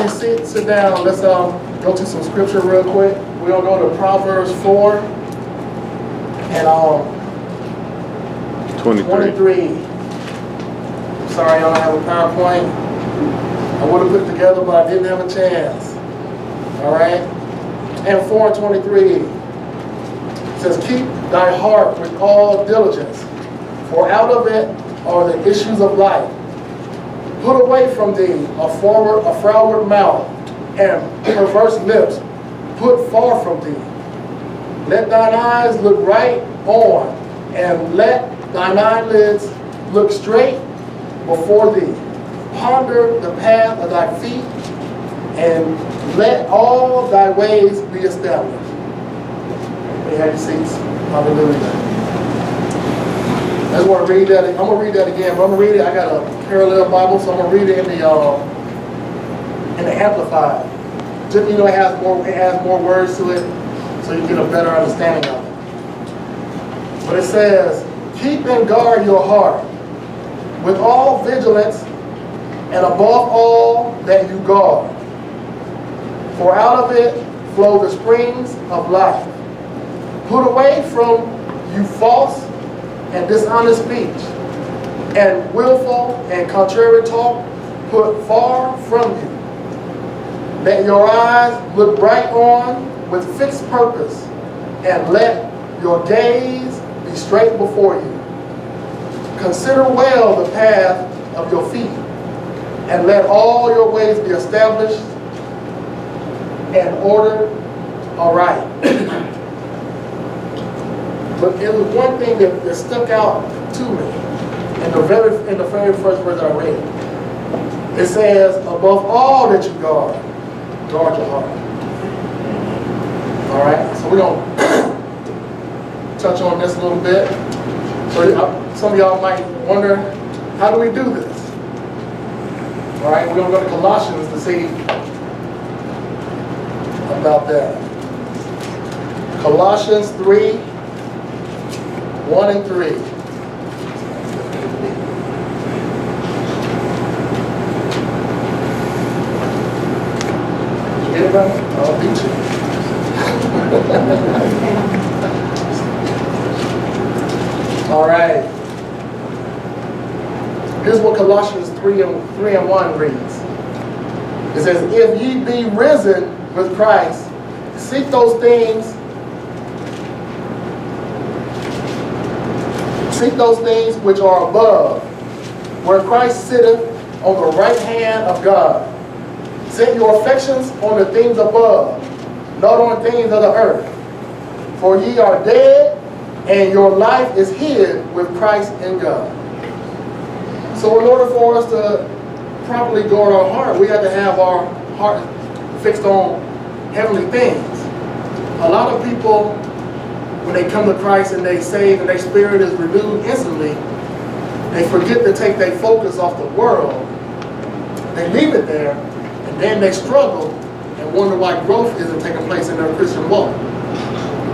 before you sit down, let's go to some scripture real quick. We're going to go to Proverbs 4 and 23. Sorry, I don't have a PowerPoint. I would have put it together, but I didn't have a chance. All right? And 4 and 23 it says, keep thy heart with all diligence, for out of it are the issues of life. Put away from thee a froward mouth and perverse lips. Put far from thee. Let thine eyes look right on, and let thine eyelids look straight before thee. Ponder the path of thy feet, and let all thy ways be established. You have your seats. Hallelujah. I just want to read that. I'm going to read that again, but I'm going to read it. I got a parallel Bible, so I'm going to read it in the Amplified. Just, it has more words to it, so you get a better understanding of it. But it says, keep and guard your heart with all vigilance, and above all that you guard. For out of it flow the springs of life. Put away from you false and dishonest speech, and willful and contrary talk, put far from you. Let your eyes look right on with fixed purpose, and let your gaze be straight before you. Consider well the path of your feet, and let all your ways be established and ordered aright. But it was one thing that stuck out to me in the very first verse that I read. It says, above all that you guard your heart. All right, so we're going to touch on this a little bit. So some of y'all might wonder, how do we do this? All right, we're going to go to Colossians to see about that. Colossians 3, 1 and 3. Did you get it, brother? I'll beat you. All right. Here's what Colossians 3 and 1 reads. It says, if ye be risen with Christ, seek those things which are above, where Christ sitteth on the right hand of God. Set your affections on the things above, not on things of the earth. For ye are dead, and your life is hid with Christ in God. So in order for us to properly guard our heart, we have to have our heart fixed on heavenly things. A lot of people, when they come to Christ and they save and their spirit is renewed instantly, they forget to take their focus off the world. They leave it there, and then they struggle and wonder why growth isn't taking place in their Christian walk.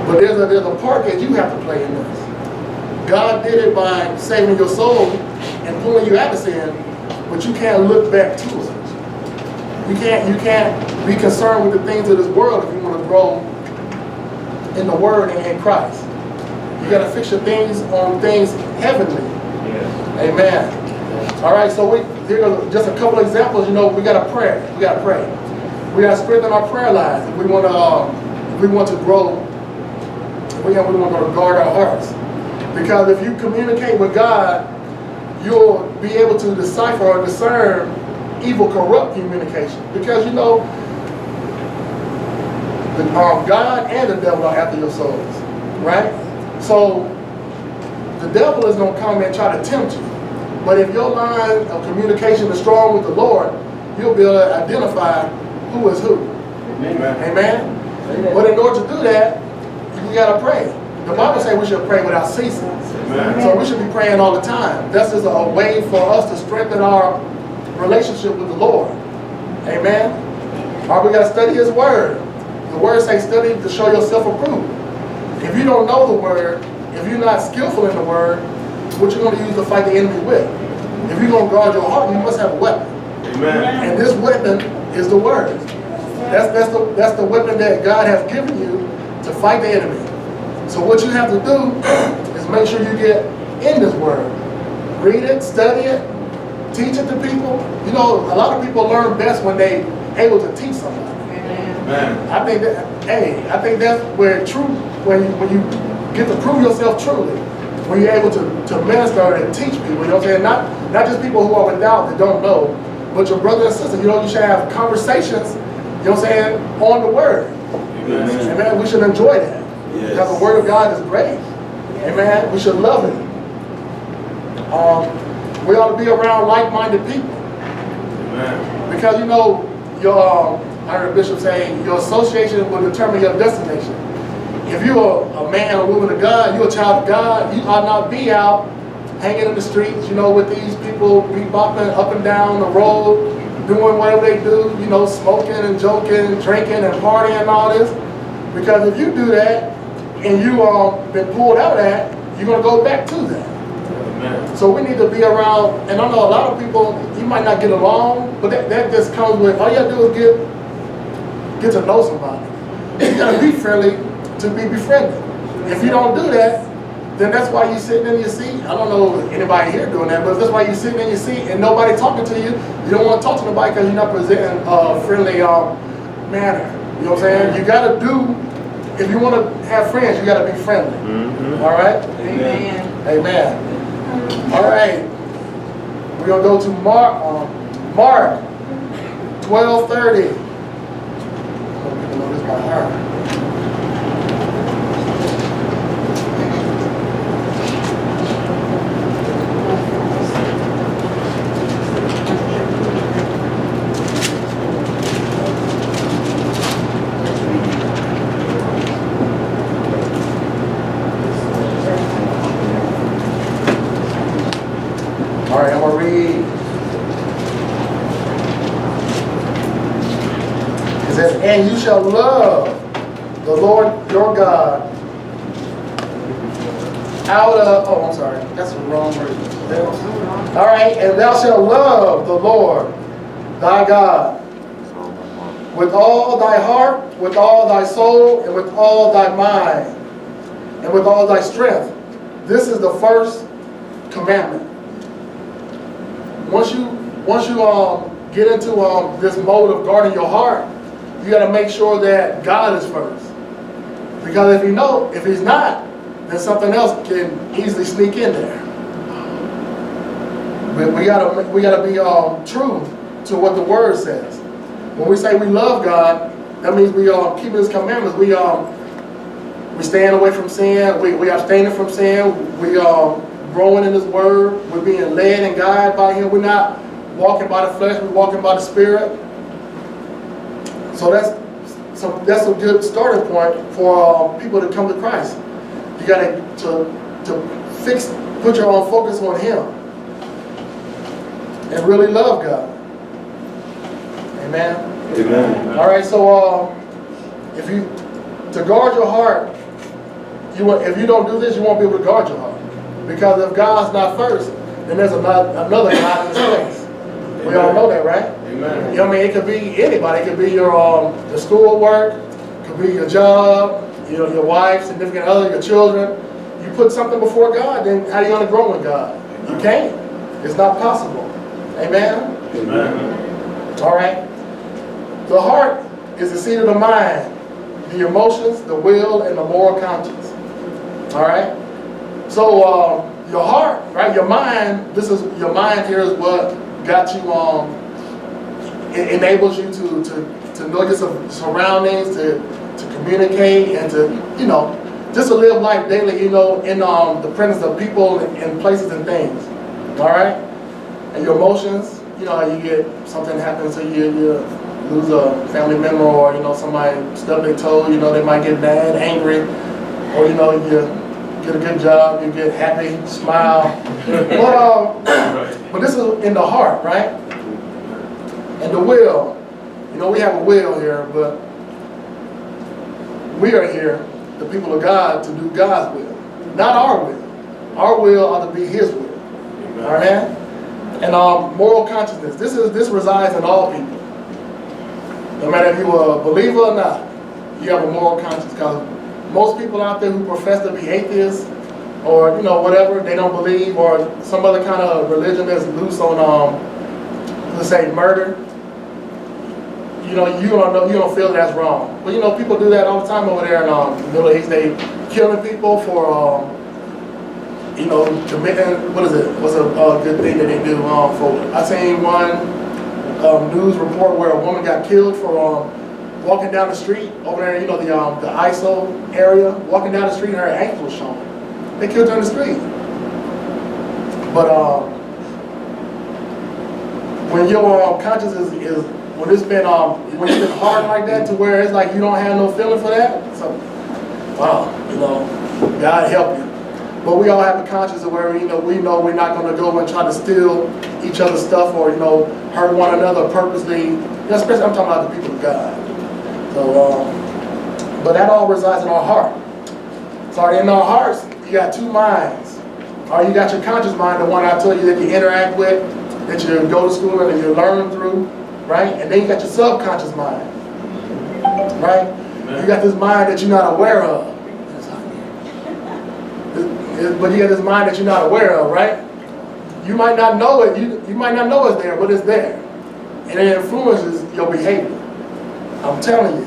But there's a part that you have to play in this. God did it by saving your soul and pulling you out of sin, but you can't look back to it. You can't be concerned with the things of this world if you want to grow in the Word and in Christ. You got to fix your things on things heavenly. Yeah. Amen. All right, so here are just a couple examples. You know, we got to pray. We got to pray. We got to strengthen our prayer lives. If we want to grow. We want to guard our hearts. Because if you communicate with God, you'll be able to decipher or discern evil, corrupt communication. Because you know, God and the devil are after your souls, right? So the devil is going to come and try to tempt you. But if your line of communication is strong with the Lord, you'll be able to identify who is who. Amen. Amen? But in order to do that, we got to pray. The Bible says we should pray without ceasing. Amen. So we should be praying all the time. This is a way for us to strengthen our relationship with the Lord. Amen? All right, we got to study His Word. The Word says study to show yourself approved. If you don't know the Word, if you're not skillful in the Word, what you're going to use to fight the enemy with? If you're going to guard your heart, you must have a weapon. Amen. And this weapon is the word. That's the weapon that God has given you to fight the enemy. So what you have to do is make sure you get in this word. Read it, study it, teach it to people. You know, a lot of people learn best when they able to teach somebody. Amen. I think that's where when you get to prove yourself truly, when you're able to minister and teach people, you know what I'm saying? Not just people who are without that don't know, but your brother and sister. You know, you should have conversations, you know what I'm saying, on the word. Amen. Amen. We should enjoy that. Yes. Because the word of God is great. Amen. We should love it. We ought to be around like-minded people. Amen. Because you know, I heard Bishop saying, your association will determine your destination. If you're a man or woman of God, you're a child of God, you ought not be out hanging in the streets, you know, with these people bebopping up and down the road, doing whatever they do, you know, smoking and joking, drinking and partying and all this. Because if you do that and you been pulled out of that, you're going to go back to that. Amen. So we need to be around, and I know a lot of people, you might not get along, but that just comes with, all you have to do is get to know somebody. You got to be friendly to be befriended. If you don't do that, then that's why you're sitting in your seat. I don't know anybody here doing that, but if that's why you're sitting in your seat and nobody talking to you, you don't want to talk to nobody because you're not presenting a friendly manner. You know what I'm saying? You got to do, if you want to have friends, you got to be friendly. Mm-hmm. All right? Amen. Amen. All right. We're going to go to Mark 12:30. People know this by heart. All right, I'm going to read. It says, and you shall love the Lord your God out of, oh, I'm sorry, that's the wrong version. All right, and thou shalt love the Lord thy God with all thy heart, with all thy soul, and with all thy mind, and with all thy strength. This is the first commandment. Once you get into this mode of guarding your heart, you got to make sure that God is first. Because if he's not, then something else can easily sneak in there. But we gotta be true to what the Word says. When we say we love God, that means we keep His commandments. We staying away from sin. We abstaining from sin. We growing in His Word. We're being led and guided by Him. We're not walking by the flesh. We're walking by the Spirit. So that's a good starting point for people to come to Christ. You got to put your own focus on Him and really love God. Amen. Amen. All right. So to guard your heart, if you don't do this, you won't be able to guard your heart. Because if God's not first, then there's another God in His place. We all know that, right? Amen. You know what I mean? It could be anybody. It could be your school work. It could be your job. Your wife, significant other, your children. You put something before God, then how are you going to grow in God? You can't. It's not possible. Amen? Amen. All right. The heart is the seat of the mind, the emotions, the will, and the moral conscience. All right. So your heart, right? Your mind. Your mind here is what got you It enables you to know your surroundings, to communicate, and to just to live life daily. In the presence of people and places and things. All right. And your emotions. You get something happens to you. You lose a family member, or somebody stubbed their toe. They might get mad, angry, or you get a good job, you get happy, smile. But this is in the heart, right? And the will. We have a will here, but we are here, the people of God, to do God's will, not our will. Our will ought to be His will. All right? And moral consciousness. This resides in all people. No matter if you're a believer or not, you have a moral conscience. Because most people out there who profess to be atheists, or whatever, they don't believe, or some other kind of religion that's loose on let's say murder. You don't feel that's wrong. But people do that all the time over there in the Middle East. They killing people for committing, what is it? What's a good thing that they do for? I seen one news report where a woman got killed for walking down the street over there. The ISO area, walking down the street, her ankle was showing. They killed her in the street. But when your conscience is when it's been when it's been hard like that to where it's like you don't have no feeling for that, so wow, God help you. But we all have a conscience of where we know we're not going to go and try to steal each other's stuff or hurt one another purposely. Especially I'm talking about the people of God. So, but that all resides in our heart. So in our hearts, you got two minds. Or you got your conscious mind, the one I told you that you interact with, that you go to school and you learn through, right? And then you got your subconscious mind, right? You got this mind that you're not aware of. But you got this mind that you're not aware of, right? You might not know it. You might not know it's there, but it's there. And it influences your behavior. I'm telling you.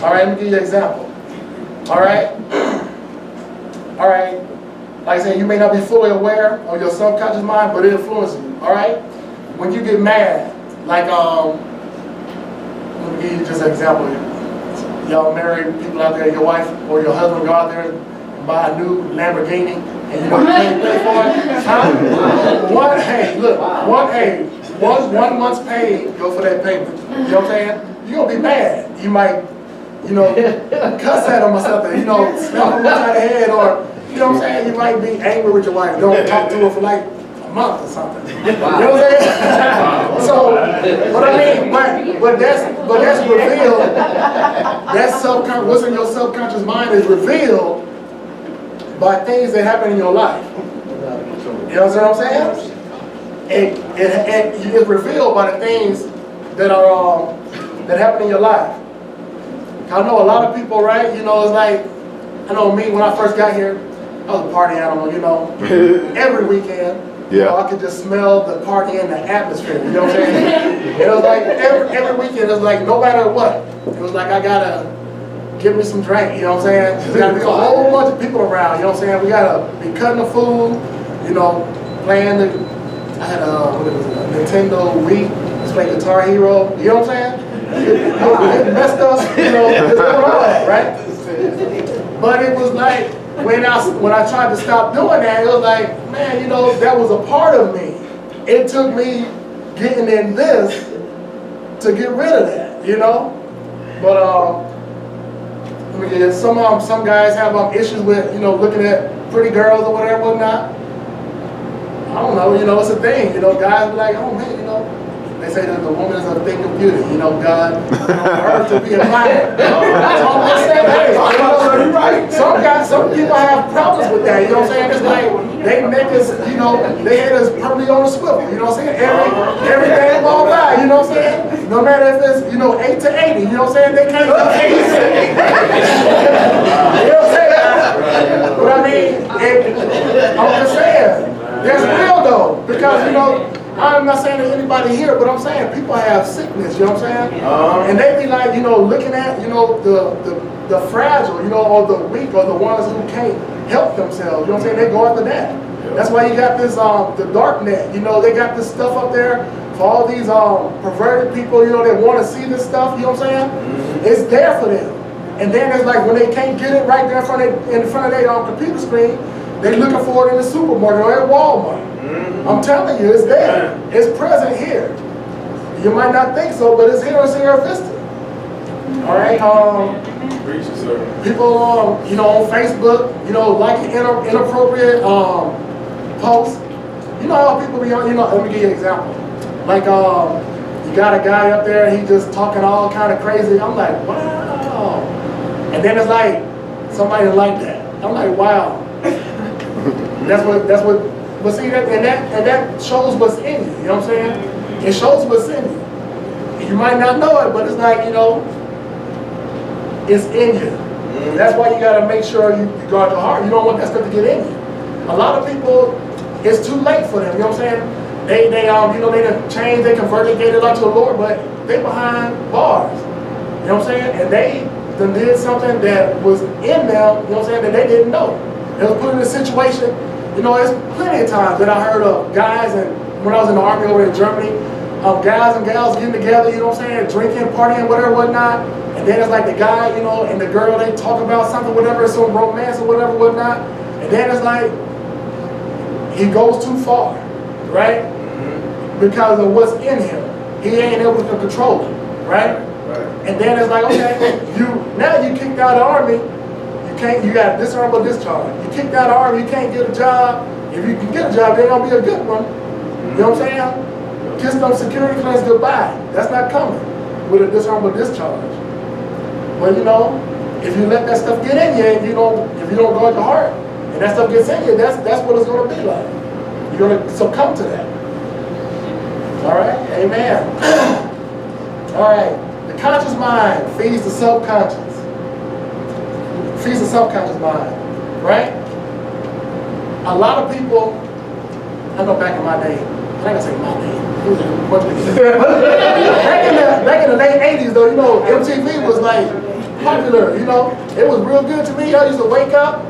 All right, let me give you an example. All right? All right? Like I said, you may not be fully aware of your subconscious mind, but it influences you. All right? When you get mad, like, let me give you just an example. Y'all married people out there, your wife or your husband go out there and buy a new Lamborghini, and you can't pay for it. Huh? One month's pay go for that payment. You know what I'm saying? You're gonna be mad. You might, cuss at them or something. Slap them upside the head, or you know what I'm saying? You might be angry with your wife. Don't talk to her for like a month or something. You know what I'm saying? So, but that's revealed. What's in your subconscious mind is revealed by things that happen in your life. You know what I'm saying? It is revealed by the things that are that happen in your life. I know a lot of people, right? It's like, I know me when I first got here, I was a party animal. Every weekend. I could just smell the party and the atmosphere. You know what I'm saying? It was like every weekend. It was like no matter what. It was like I gotta give me some drink, you know what I'm saying? There's gotta be a whole bunch of people around, you know what I'm saying? We gotta be cutting the food, playing I had a Nintendo Wii, just playing Guitar Hero, you know what I'm saying? It messed up, just doing all that, right? But it was like, when I tried to stop doing that, it was like, man, that was a part of me. It took me getting in this to get rid of that, But, some guys have issues with looking at pretty girls or whatnot. I don't know, it's a thing. Guys be like, oh man, they say that the woman is a thing of beauty. God, her to be admired. Some people have problems with that. You know what I'm saying? It's like they make us, they had us permanently on the swivel. You know what I'm saying? Everything all right. You know what I'm saying? No matter if it's 8 to 80. You know what I'm saying? They can't do 80. You know what I'm saying? But I mean, I'm just saying, that's real though, because I'm not saying that anybody here, but I'm saying people have sickness, you know what I'm saying? And they be like, looking at, the fragile, or the weak, or the ones who can't help themselves, you know what I'm saying? They go after that. That's why you got this, the dark net, they got this stuff up there for all these perverted people, that want to see this stuff, you know what I'm saying? It's there for them. And then it's like when they can't get it right there in front of their computer screen, they're looking for it in the supermarket or at Walmart. I'm telling you, it's there. It's present here. You might not think so, but it's here in Sierra Vista. All right. People, on Facebook, liking inappropriate posts. How people be on. Let me give you an example. Like, you got a guy up there, he just talking all kind of crazy. I'm like, wow. And then it's like somebody like that. I'm like, wow. That's what. But see, that shows what's in you. You know what I'm saying? It shows what's in you. You might not know it, but it's like, you know, it's in you. That's why you gotta make sure you guard your heart. You don't want that stuff to get in you. A lot of people, it's too late for them, you know what I'm saying? They you know, they done changed, they converted, gave their life to the Lord, but they behind bars. You know what I'm saying? And they done did something that was in them, you know what I'm saying, that they didn't know. They was put in a situation, you know, there's plenty of times that I heard of guys, and when I was in the army over in Germany, guys and gals getting together, you know what I'm saying, drinking, partying, whatever, whatnot. And then it's like the guy, you know, and the girl, they talk about something, whatever, some romance or whatever, whatnot. And then it's like, he goes too far, right? Because of what's in him. He ain't able to control it, right? And then it's like, okay, now you kicked out of the army, you got dishonorable discharge. You kicked out of the army, you can't get a job. If you can get a job, it ain't gonna be a good one. You know what I'm saying? Kiss them security clearance goodbye. That's not coming with a dishonorable discharge. But you know, if you let that stuff get in you, if you don't guard your heart, and that stuff gets in you, that's what it's gonna be like. You're gonna succumb to that. All right, amen. All right, the conscious mind feeds the subconscious. Feeds the subconscious mind, right? A lot of people, I know back in my day, I ain't gonna say my day. Back in the late 80s though, you know, MTV was like popular, you know. It was real good to me. I used to wake up,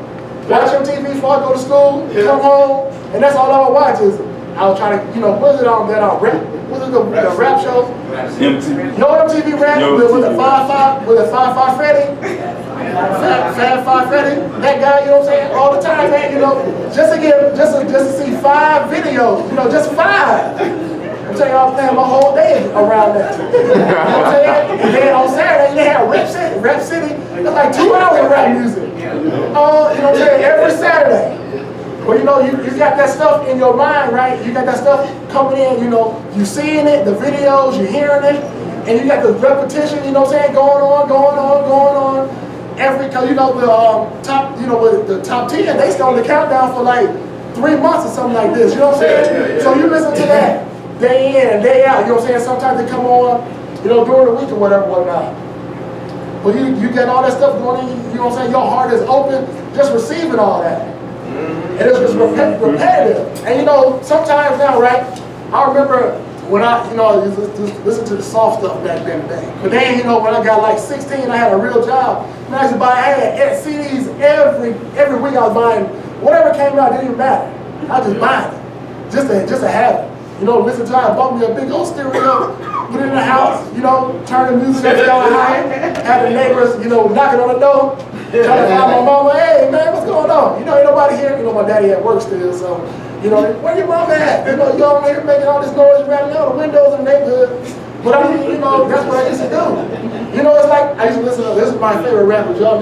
watch MTV before I go to school, come home, and that's all I would watch is, I was trying to, you know, was it on that rap? Was it the rap show? MTV. No MTV rap with the 5-5 Freddy? Fab Five Freddy, that guy, you know what I'm saying, all the time, man, you know, just to see 5 videos, you know, just 5. I'm telling you, I was playing my whole day around that. You know what I'm saying? And then on Saturday, they had Rap City, it's like 2 hours of rap music. You know what I'm saying, every Saturday. Well, you know, you got that stuff in your mind, right? You got that stuff coming in, you know, you seeing it, the videos, you hearing it, and you got the repetition, you know what I'm saying, going on. Cause you know, the top 10, they start the countdown for like 3 months or something like this, you know what I'm saying? Yeah. So you listen to that day in and day out, you know what I'm saying? Sometimes they come on, you know, during the week or whatever, whatnot. But you get all that stuff going in, you know what I'm saying? Your heart is open, just receiving all that. And it's just repetitive. And you know, sometimes now, right, I remember when I, you know, just listen to the soft stuff back then today. But then, you know, when I got like 16, I had a real job. I used to buy, I had CDs every week. I was buying whatever came out, didn't even matter. I was just buying it, just to have it. You know, listen to it. I bought me a big old stereo, put it in the house. You know, turn the music up down high. Had the neighbors, you know, knocking on the door, trying to find my mama. Hey man, what's going on? You know, ain't nobody here. You know, my daddy at work still, so. You know, where your mom at? You know, you all here making all this noise, rattling out the windows in the neighborhood. But I mean, you know, that's what I used to do. You know, it's like, I used to listen to, this is my favorite rapper, I don't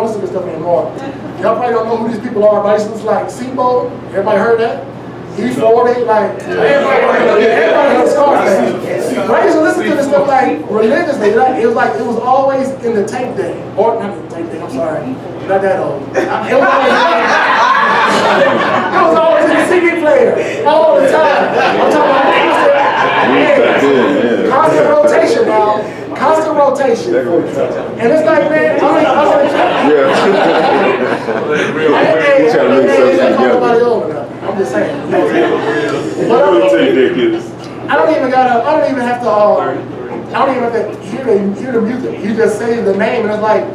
listen to this stuff anymore. Y'all probably don't know who these people are, but I used to listen to like C-Bo, everybody heard that? E40, like, everybody heard Scarface. But I used to listen to this stuff like religiously, like, it was always in the tape deck, or not the tape deck, I'm sorry, not that old. It was always in the CD player, all the time. I'm talking about constant rotation now, constant rotation. And it's like, man, I'm just saying. But I don't even have to hear the music. You just say the name, and it's like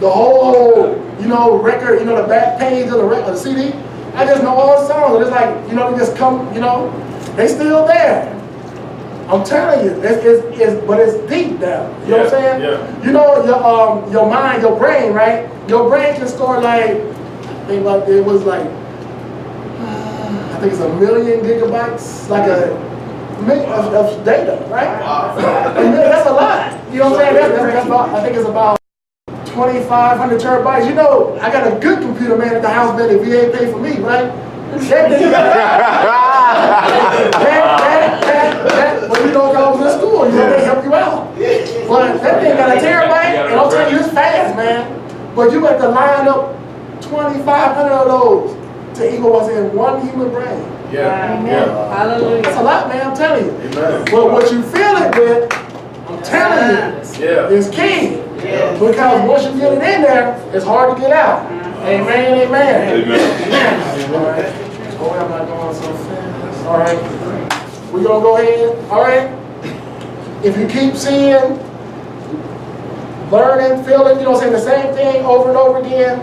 the whole, you know, record, you know, the back page of the CD. I just know all the songs. It's like, you know, they just come, you know, they still there. I'm telling you, but it's deep down. You know what I'm saying? Yeah. You know, your mind, your brain, right? Your brain can store like, I think like it was like, I think it's 1 million gigabytes, like of data, right? And that's a lot. You know what I'm saying? That's about, I think it's about 2,500 terabytes. You know, I got a good computer man at the house that the VA paid for me, right? That, when you know, I was in school, you know, they help you out. But that thing got a terabyte, and I'm telling you, it's fast, man. But you have to line up 2,500 of those to equal what's in one human brain. Yeah. Amen. Yeah. That's a Hallelujah. lot, man, I'm telling you. Amen. But what you fill it with, I'm telling you, Yeah. is key. Yes. Because once you get it in there, it's hard to get out. Amen, amen. Amen. All right. Oh, I'm not going so fast. All right. We're going to go ahead. All right. If you keep seeing, learning, feeling, saying the same thing over and over again,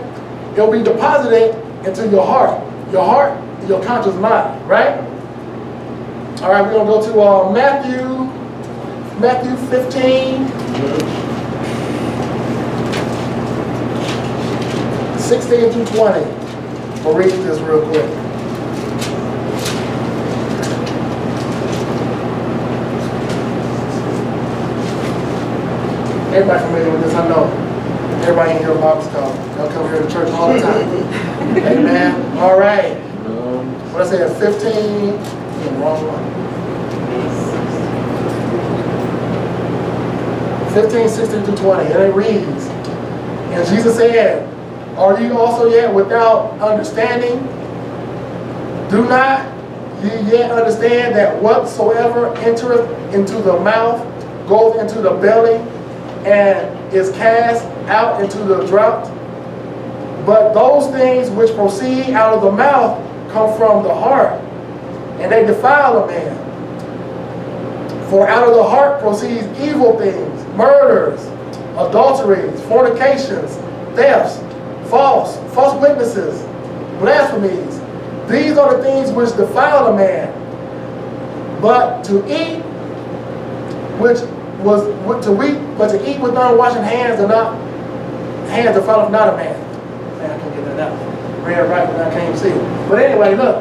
it'll be deposited into your heart. Your heart, your conscious mind, right? All right, we're going to go to Matthew 15. 16 through 20. We'll read this real quick. Everybody familiar with this, I know. Everybody in here Bible scholar. Y'all come here to church all the time. Amen. All right. What I said, 15. Wrong one. 15, 16 through 20. And it reads, and Jesus said, are you also yet without understanding? Do not ye yet understand that whatsoever entereth into the mouth goes into the belly and is cast out into the drought? But those things which proceed out of the mouth come from the heart, and they defile a man. For out of the heart proceeds evil things, murders, adulteries, fornications, thefts, false witnesses, blasphemies. These are the things which defile a man. But to eat to eat with unwashed hands defileth not a man. Man, I can't get that out. Read right, but I can't even see it. But anyway, look.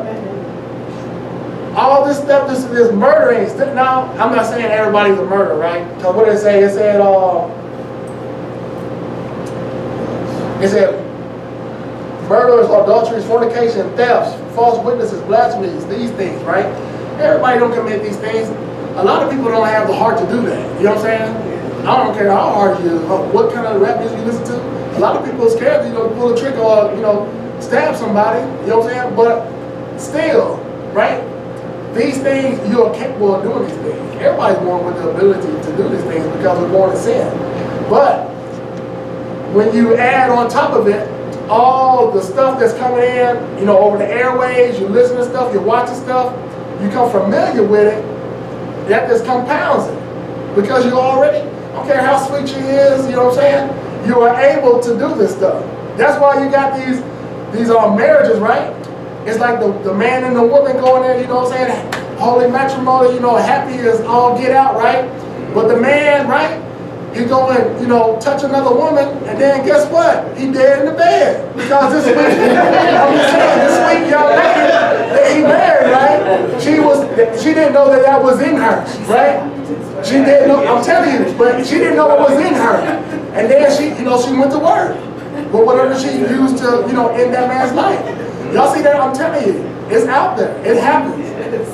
All this stuff, this murdering. Now, I'm not saying everybody's a murderer, right? Because what did it say? It said murders, adulteries, fornication, thefts, false witnesses, blasphemies, these things, right? Everybody don't commit these things. A lot of people don't have the heart to do that. You know what I'm saying? I don't care how hard you, what kind of rap music you listen to. A lot of people are scared to, pull a trick or, stab somebody. You know what I'm saying? But still, right? These things, you are capable of doing these things. Everybody's born with the ability to do these things because we're born in sin. But when you add on top of it, all the stuff that's coming in, over the airways, you listen to stuff, you're watching stuff, you become familiar with it, that just compounds it. Because you already, I don't care how sweet she is, you know what I'm saying? You are able to do this stuff. That's why you got these marriages, right? It's like the man and the woman going there, you know what I'm saying? Holy matrimony, happy as all get out, right? But the man, right? He go and, touch another woman, and then guess what? He dead in the bed. Because this week, I'm just saying, this week, young lady that he married, right? She didn't know that was in her, right? She didn't know, I'm telling you, but she didn't know what was in her. And then she went to work. But whatever she used to, end that man's life. Y'all see that? I'm telling you, it's out there. It happens.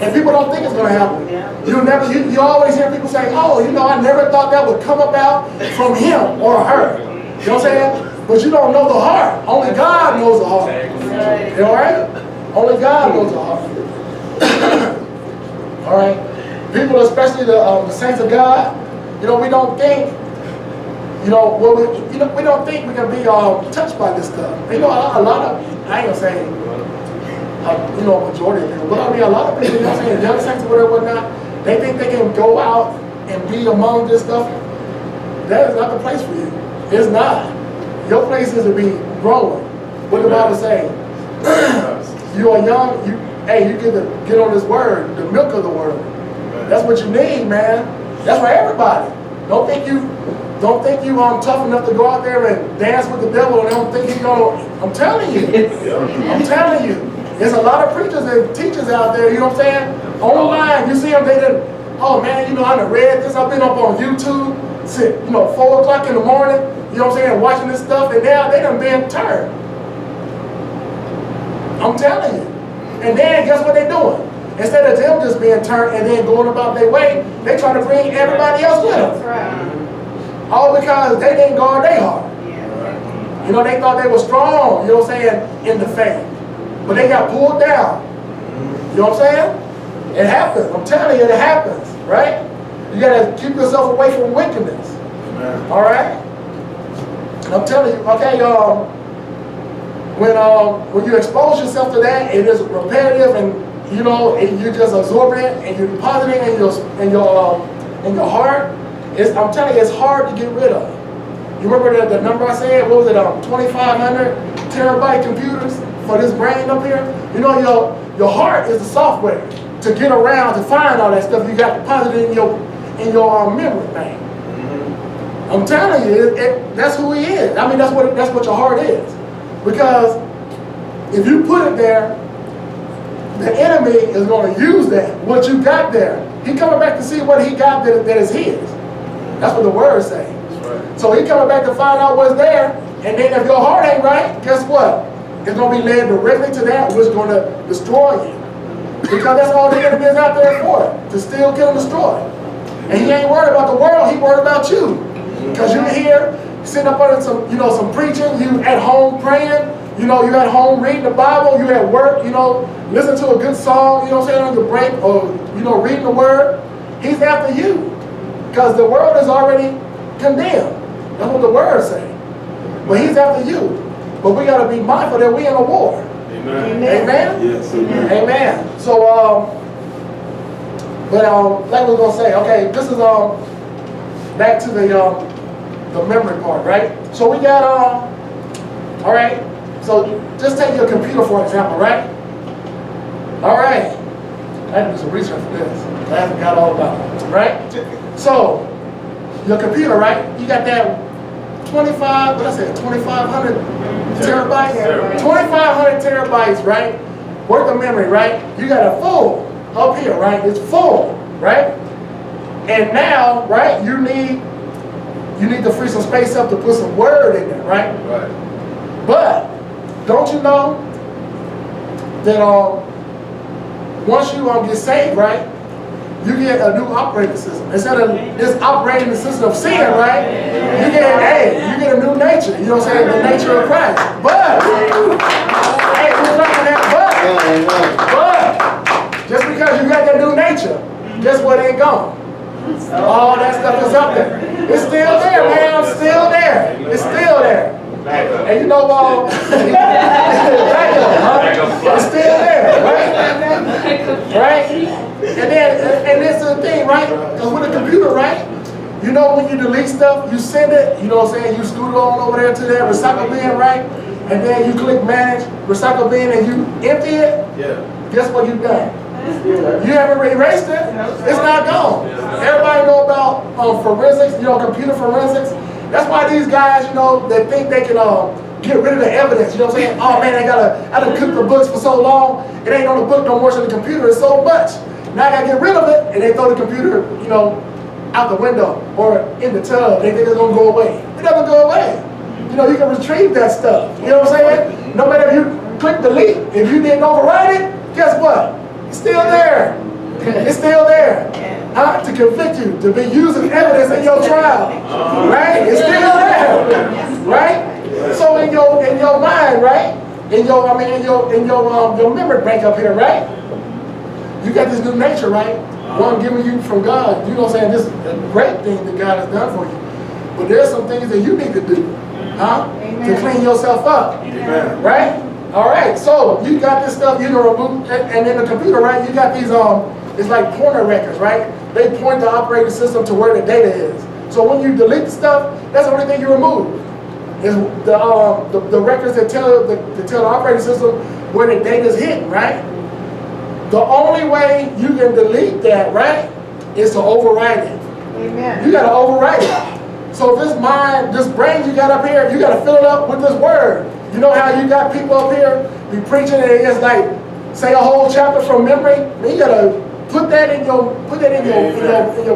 And people don't think it's going to happen. You always hear people say, oh, I never thought that would come about from him or her. You know what I'm saying? But you don't know the heart. Only God knows the heart. You all right? Only God knows the heart. All right? People, especially the saints of God, we don't think, we don't think we can be touched by this stuff. A lot of, I ain't gonna say, majority of people, but a lot of people, the young saints or whatnot, they think they can go out and be among this stuff. That is not the place for you. It's not. Your place is to be growing. What the Bible say? You are young, you get to get on this word, the milk of the word. That's what you need, man. That's for everybody. Don't think you tough enough to go out there and dance with the devil and don't think he's gonna. I'm telling you. I'm telling you. There's a lot of preachers and teachers out there, you know what I'm saying? Online, you see them, oh man, I done read this, I've been up on YouTube, 4 o'clock in the morning, you know what I'm saying, watching this stuff, and now they done been turned. I'm telling you. And then guess what they're doing? Instead of them just being turned and then going about their way, they try to bring everybody else with them. All because they didn't guard their heart. They thought they were strong, you know what I'm saying, in the faith. but they got pulled down. You know what I'm saying? It happens. I'm telling you, it happens, right? You gotta keep yourself away from wickedness. Amen. All right? I'm telling you, okay, when you expose yourself to that, it is repetitive, and you know, and you're just absorbing it, and you're depositing in your heart. I'm telling you, it's hard to get rid of. You remember the number I said? What was it? 2,500 terabyte computers for this brain up here. You know, your heart is the software to get around to find all that stuff you got deposited in your memory bank. I'm telling you, that's who he is. I mean, that's what your heart is. Because if you put it there, the enemy is going to use that, what you got there. He coming back to see what he got that is his. That's what the word says. Right. So he coming back to find out what's there, and then if your heart ain't right, guess what? It's going to be led directly to that which is going to destroy you. Because that's all the enemy is out there for, to steal, kill, and destroy. And he ain't worried about the world, he worried about you. Because you're here, sitting up under some preaching, you at home praying, you at home reading the Bible, you at work, listen to a good song, on your break, or, reading the word. He's after you. Because the world is already condemned. That's what the word says. But he's after you. But we got to be mindful that we're in a war. Amen. Amen? Yes, amen. Amen. So, like we was going to say, okay, this is back to the memory part, right? So we got, all right, so just take your computer for example, right? All right, I had to do some research for this. I haven't got all about it, right? So, your computer, right? You got that 2,500 terabytes? 2,500 terabytes, right? Worth of memory, right? You got a full up here, right? It's full, right? And now, right, you need to free some space up to put some word in there, right? Right. But don't you know that once you get saved, right, you get a new operating system. Instead of this operating system of sin, right, you get a new nature. You know what I'm saying? The nature of Christ. But hey, who's looking at but just because you got that new nature, guess what ain't gone? All that stuff is up there. It's still there, man. It's still there. It's still there. And you know, it's still there, right? Right? And that's the thing, right? Because with a computer, right? You know, when you delete stuff, you send it, you know what I'm saying? You scoot it on over there to that recycle bin, right? And then you click manage, recycle bin, and you empty it. Yeah. Guess what you've done? You haven't erased it. It's not gone. Everybody know about forensics, computer forensics. That's why these guys, they think they can get rid of the evidence. You know what I'm saying? Oh man, I done cooked the books for so long, it ain't on the book no more, so the computer is so much. Now I gotta get rid of it, and they throw the computer, out the window or in the tub. They think it's gonna go away. It doesn't go away. You can retrieve that stuff. You know what I'm saying? No matter if you click delete, if you didn't override it, guess what? It's still there. It's still there. To convict you, to be used as evidence in your trial. Right? It's still there. Right? So in your mind, right? In your memory bank up here, right? You got this new nature, right? One given you from God. You know what I'm saying? This is a great thing that God has done for you. But there's some things that you need to do. To clean yourself up. Amen. Right? All right, so you got this stuff, remove, and in the computer, right, you got these, it's like pointer records, right? They point the operating system to where the data is. So when you delete the stuff, that's the only thing you remove. Is the records that tell the operating system where the data is hidden, right? The only way you can delete that, right, is to override it. Amen. You gotta override it. So this brain you got up here, you gotta fill it up with this word. You know how you got people up here be preaching and it's like say a whole chapter from memory? Man, you gotta put that in your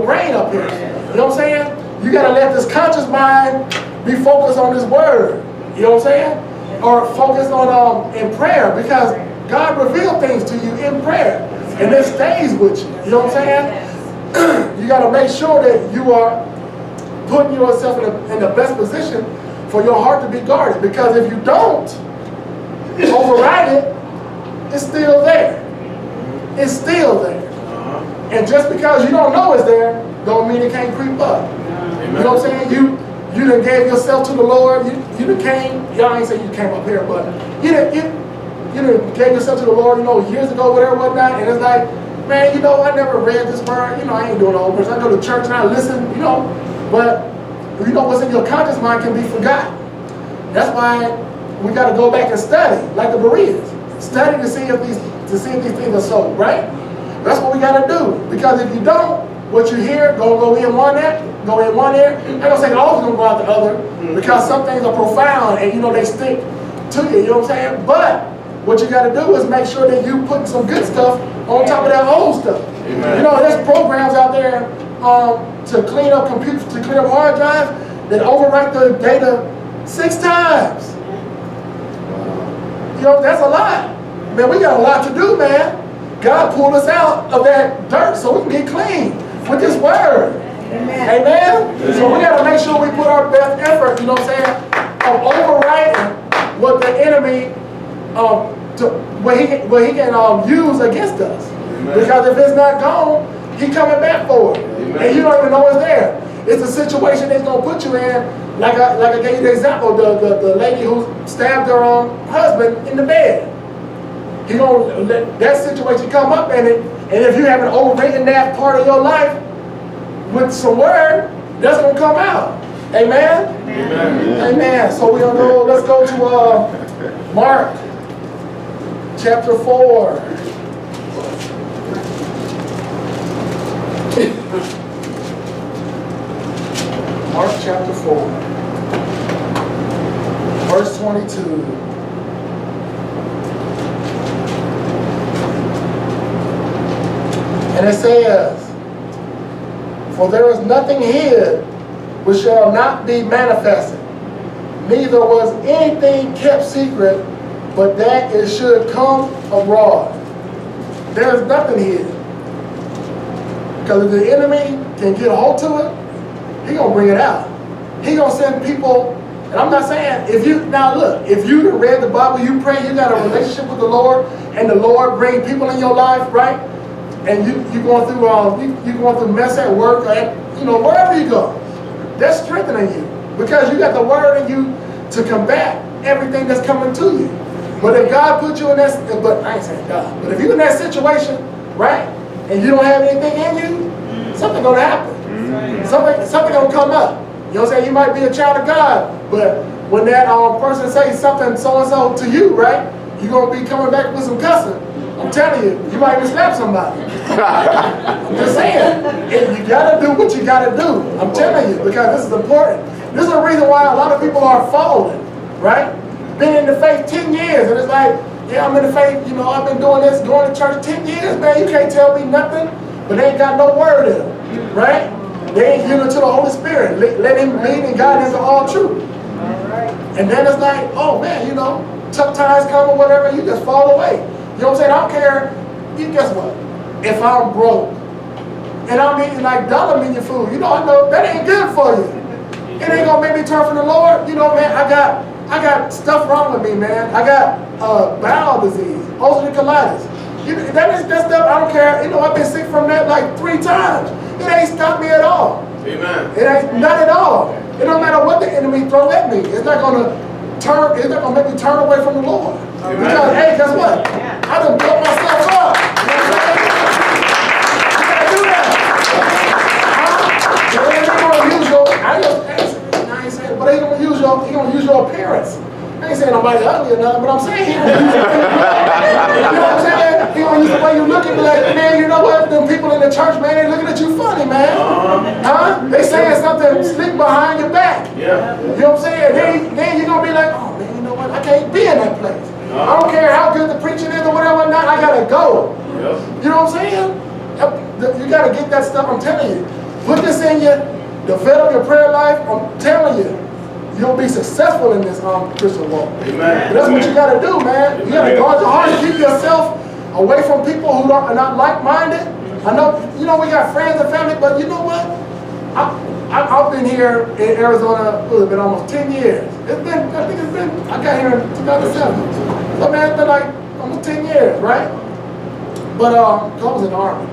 brain up here. You know what I'm saying? You gotta let this conscious mind be focused on this word. You know what I'm saying? Or focused on in prayer, because God revealed things to you in prayer, and it stays with you. You know what I'm saying? You gotta make sure that you are putting yourself in the best position for your heart to be guarded. Because if you don't override it, it's still there. It's still there. And just because you don't know it's there, don't mean it can't creep up. You know what I'm saying? You done gave yourself to the Lord. You done came, y'all ain't say you came up here, but you done gave yourself to the Lord, you know, years ago, whatever, whatnot, and it's like, man, you know, I never read this word, you know, I ain't doing the whole verse. I go to church and I listen, you know, but you know what's in your conscious mind can be forgotten. That's why we got to go back and study, like the Bereans. Study to see if these things are so, right? That's what we got to do. Because if you don't, what you hear go in one ear, I'm gonna say all is gonna go out the other, because some things are profound and you know they stick to you. You know what I'm saying? But what you got to do is make sure that you put some good stuff on top of that old stuff. Amen. You know, there's programs out there to clean up computers, to clean up hard drives that overwrite the data 6 times. You know, that's a lot. Man, we got a lot to do, man. God pulled us out of that dirt so we can get clean with this word. Amen. Amen? So we got to make sure we put our best effort, you know what I'm saying, of overriding what the enemy, what he can use against us. Amen. Because if it's not gone, he's coming back for it. Amen. And you don't even know it's there. It's a situation that's going to put you in, like I gave you the example, the lady who stabbed her husband in the bed. He's going to let that situation come up in it, and if you haven't overridden that part of your life with some word, that's going to come out. Amen? Amen. Amen. So we're going to go, let's go to Mark chapter 4. Mark chapter 4, verse 22. And it says, "For there is nothing hid which shall not be manifested, neither was anything kept secret, but that it should come abroad." There is nothing hid. Because if the enemy can get a hold to it, he's going to bring it out. He's going to send people, and I'm not saying, if you read the Bible, you pray, you got a relationship with the Lord, and the Lord bring people in your life, right? And you're going through mess at work, or at, you know, wherever you go. That's strengthening you. Because you got the word in you to combat everything that's coming to you. But if God put you in that, but I ain't saying God, but if you're in that situation, right, and you don't have anything in you, something's going to happen. Something going to come up. You know what I'm saying? You might be a child of God, but when that person says something so-and-so to you, right, you're going to be coming back with some cussing. I'm telling you, you might even slap somebody. I'm just saying, you got to do what you got to do. I'm telling you, because this is important. This is the reason why a lot of people are falling, right? Been in the faith 10 years, and it's like, yeah, I'm in the faith, you know, I've been doing this, going to church 10 years, man, you can't tell me nothing, but they ain't got no word in them, right? They ain't yielded to the Holy Spirit. Let him lead and guide into all truth. And then it's like, oh man, you know, tough times come or whatever, you just fall away. You know what I'm saying? I don't care. Guess what? If I'm broke and I'm eating like dollar menu food, you know, I know that ain't good for you. It ain't gonna make me turn from the Lord. You know, man, I got stuff wrong with me, man. I got bowel disease, ulcerative colitis. That stuff, I don't care. You know, I've been sick from that like 3 times. It ain't stopped me at all. Amen. It ain't not at all. It don't matter what the enemy throw at me. It's not gonna make me turn away from the Lord. Amen. Because hey, guess what? I done built myself up. You know what I'm saying? You gotta do that. Huh? He gonna use your, I ain't saying, but he gonna use your appearance. I ain't saying nobody ugly or nothing, but I'm saying he gonna use your appearance. You know what I'm saying? He gonna use the way you look and be like, man, you know what? Them people in the church, man, they looking at you funny, man. Huh? They saying something slick behind your back. Yeah. You know what I'm saying? Then you're gonna be like, oh man, you know what? I can't be in that place. I don't care how good the preaching is or whatever, not. I gotta go. Yes. You know what I'm saying? You gotta get that stuff. I'm telling you. Put this in you. Develop your prayer life. I'm telling you, you'll be successful in this Christian walk. Amen. That's what you gotta do, man. You gotta guard your heart and keep yourself away from people who are not like-minded. I know, you know, we got friends and family, but you know what? I've been here in Arizona, it's been almost 10 years. I got here in 2007. So man, it's been like almost 10 years, right? But, 'cause I was in the Army.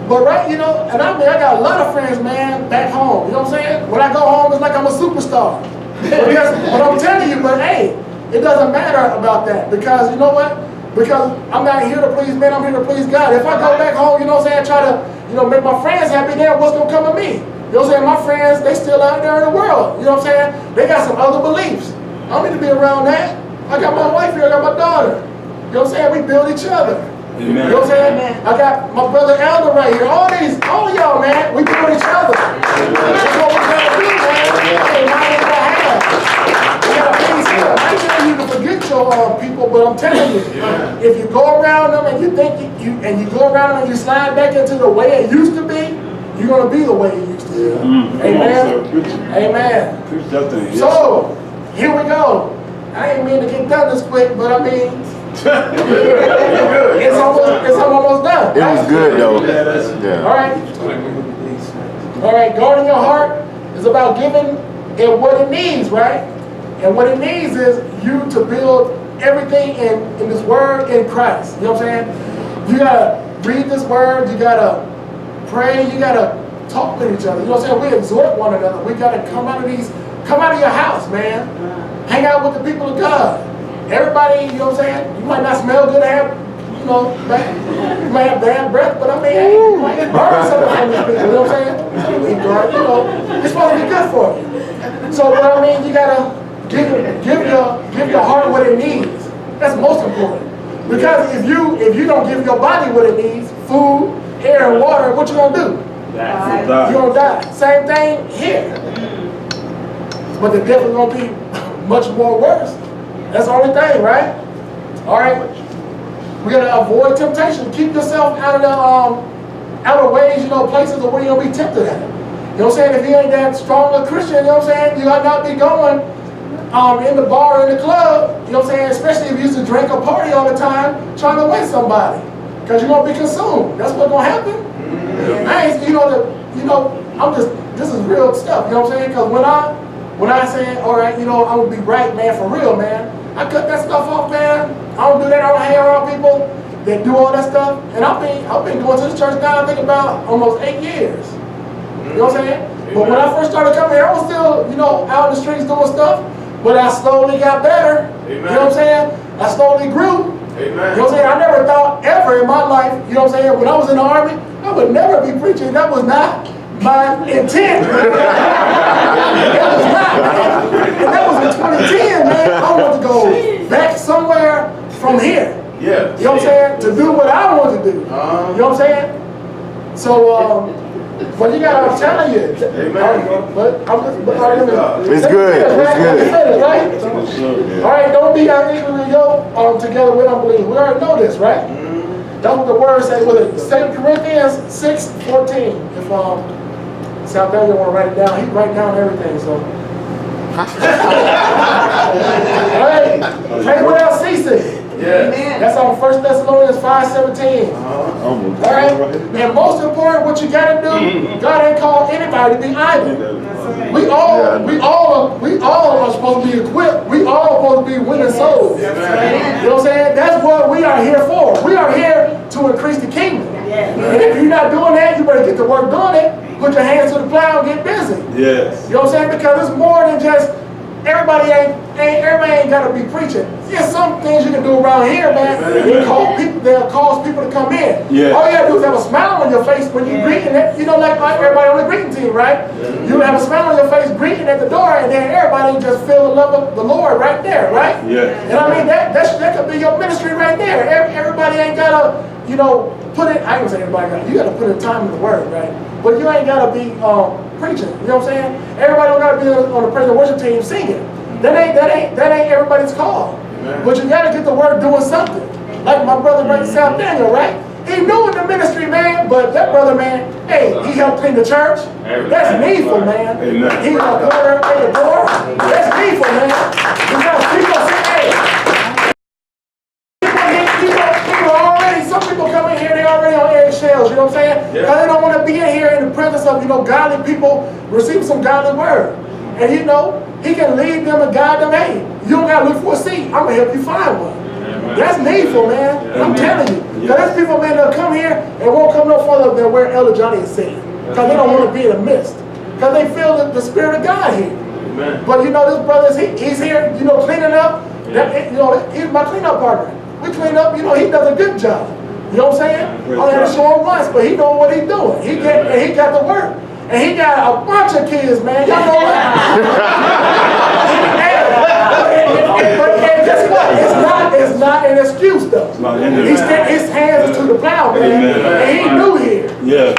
But right, you know, and I mean, I got a lot of friends, man, back home. You know what I'm saying? When I go home, it's like I'm a superstar. But I'm telling you, but hey, it doesn't matter about that because you know what? Because I'm not here to please men, I'm here to please God. If I go back home, you know what I'm saying, try to, you know, make my friends happy, then what's gonna come of me? You know what I'm saying? My friends, they still out there in the world. You know what I'm saying? They got some other beliefs. I don't need to be around that. I got my wife here, I got my daughter. You know what I'm saying? We build each other. Amen. You know what I'm saying? I got my brother Elder right here. All of y'all, man, we build each other. That's what we gotta do, man. Hey, man, ain't gonna have. We gotta please him. I ain't telling you to forget your people, but I'm telling you, if you go around them and you think you go around them and you slide back into the way it used to be, you're gonna be the way it used to be. Amen. Amen. Preach that thing. Yes. So here we go. I ain't mean to get done this quick, but I mean, it's almost done. It was good though. All Yeah. right. All right. Guarding your heart is about giving it what it needs, right? And what it needs is you to build everything in this word in Christ. You know what I'm saying? You gotta read this word. You gotta pray. You gotta talk with each other. You know what I'm saying? We exhort one another. We gotta come out of your house, man. Hang out with the people of God. Everybody, you know what I'm saying? You might not smell good, you might have bad breath, but I mean, hey, you might burn something from these people, you know what I'm saying? You know, it's supposed to be good for you. So what I mean, you gotta give your heart what it needs. That's most important. Because if you don't give your body what it needs, food, air, and water, what you gonna do? You're gonna die. Same thing here. But the death is gonna be much more worse. That's the only thing, right? All right. We gotta avoid temptation. Keep yourself out of ways, you know, places where you're gonna be tempted at. You know what I'm saying? If you ain't that strong a Christian, you know what I'm saying? You gotta not be going in the bar or in the club. You know what I'm saying? Especially if you used to drink or party all the time, trying to win somebody, because you're gonna be consumed. That's what's gonna happen. I ain't, this is real stuff. You know what I'm saying? Because when I say, all right, you know, I'm gonna be right, man, for real, man. I cut that stuff off, man. I don't do that. I don't hang around people that do all that stuff. And I've been going to the church now, I think about almost 8 years. You know what I'm saying? But when I first started coming here, I was still, you know, out in the streets doing stuff. But I slowly got better. You know what I'm saying? I slowly grew. Amen. You know what I'm saying? I never thought ever in my life, you know what I'm saying, when I was in the Army, I would never be preaching. That was not my intent. That was not, man. And that was in 2010, man. I wanted to go back somewhere from here. Yeah. You know what I'm saying? To do what I want to do. You know what I'm saying? So, but you gotta, I'm telling you. Amen. It's good. It's good. Right? All right, don't be unequally yoked together with unbelievers. We already know this, right? That's what the word says with it. 2 Corinthians 6:14. If South Daniel want to write it down, he write down everything. So, all right, pray without ceasing. Yes. That's on 1 Thessalonians 5:17. All right, and most important, what you gotta do, God ain't called anybody to be idle. We all are supposed to be equipped. We all supposed to be winning souls. You know what I'm saying? That's what we are here for. We are here to increase the kingdom. And if you're not doing that, you better get to work doing it. Put your hands to the plow and get busy. Yes. You know what I'm saying? Because it's more than just everybody ain't gotta be preaching. There's some things you can do around here, man. They'll cause people to come in. Yeah. All you gotta do is have a smile on your face when you're greeting it. You know, like everybody on the greeting team, right? You have a smile on your face greeting at the door, and then everybody just feel the love of the Lord right there, right? Yeah. And I mean that could be your ministry right there. Everybody ain't gotta, you know, put it. I ain't gonna say everybody gotta. You gotta put in time in the word, right? But you ain't gotta be preaching. You know what I'm saying? Everybody don't gotta be on the praise and worship team singing. That ain't everybody's call. But you gotta get the word doing something. Like my brother right in South Daniel, right? He knew in the ministry, man, but that brother, man, hey, he helped clean the church. That's needful, man. He was a porter at the door. That's needful, man. Because people say, hey, some people come in here, they already on eggshells, you know what I'm saying? Because they don't want to be in here in the presence of, you know, godly people, receive some godly word. And you know, he can lead them and guide them. Hey, you don't got to look for a seat. I'm going to help you find one. That's needful, man. I'm telling you. Because there's people, man, that'll come here and won't come no further than where Elder Johnny is sitting. Because they don't want to be in the midst. Because they feel the Spirit of God here. Amen. But you know, this brother, he's here, you know, cleaning up. That, you know, he's my cleanup partner. We clean up, you know, he does a good job. You know what I'm saying? I only had to show him once, but he know what he's doing. He got to work. And he got a bunch of kids, man. Y'all know what? But guess what? It's not an excuse, though. His hands is to the plow, man. Amen. And he knew here. Yeah.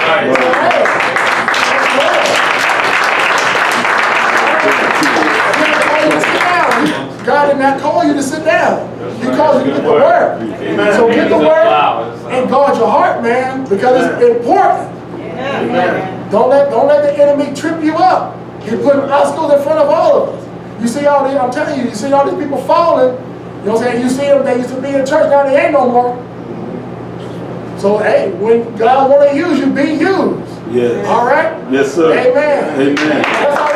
God did not call you to sit down. He called you to get the word. So get the word and guard your heart, man, because it's important. Don't let the enemy trip you up. He put obstacles in front of all of us. You see all these, I'm telling you, you see all these people falling. You know what I'm saying? You see them, they used to be in church, now they ain't no more. So hey, when God want to use you, be used. Yes. All right? Yes, sir. Amen. Amen. That's all